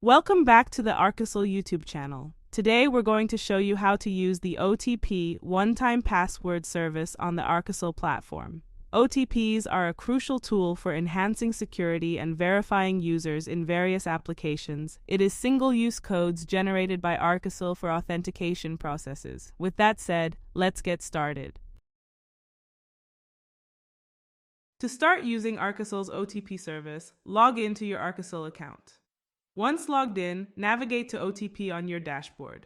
Welcome back to the Arkesel YouTube channel. Today we're going to show you how to use the OTP one-time password service on the Arkesel platform. OTPs are a crucial tool for enhancing security and verifying users in various applications. It is single-use codes generated by Arkesel for authentication processes. With that said, let's get started. To start using Arkesel's OTP service, log into your Arkesel account. Once logged in, navigate to OTP on your dashboard.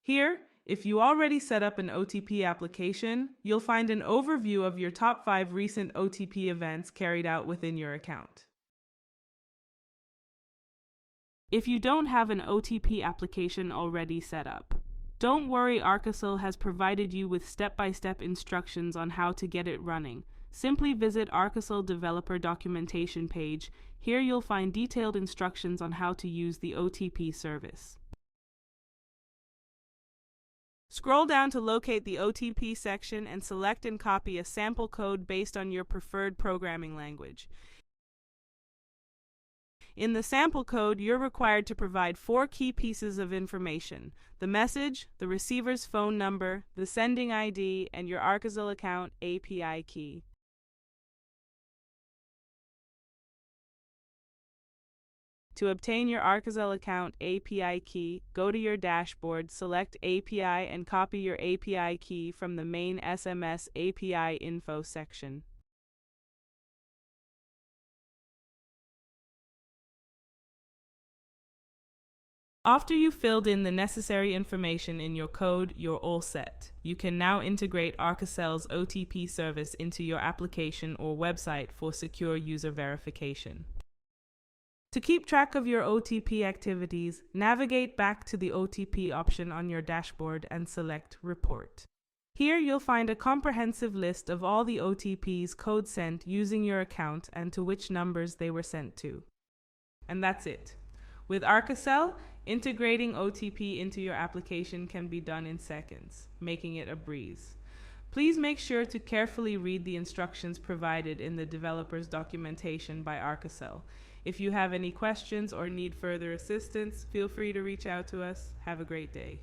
Here, if you already set up an OTP application, you'll find an overview of your top 5 recent OTP events carried out within your account. If you don't have an OTP application already set up, don't worry, Arkesel has provided you with step-by-step instructions on how to get it running. Simply visit Arkesel developer documentation page. Here you'll find detailed instructions on how to use the OTP service. Scroll down to locate the OTP section and select and copy a sample code based on your preferred programming language. In the sample code, you're required to provide 4 key pieces of information: the message, the receiver's phone number, the sending ID, and your Arkesel account API key. To obtain your Arkesel account API key, go to your dashboard, select API, and copy your API key from the main SMS API info section. After you've filled in the necessary information in your code, you're all set. You can now integrate Arkesel's OTP service into your application or website for secure user verification. To keep track of your OTP activities, navigate back to the OTP option on your dashboard and select Report. Here you'll find a comprehensive list of all the OTPs code sent using your account and to which numbers they were sent to. And that's it. With Arkesel, integrating OTP into your application can be done in seconds, making it a breeze. Please make sure to carefully read the instructions provided in the developer's documentation by Arkesel. If you have any questions or need further assistance, feel free to reach out to us. Have a great day.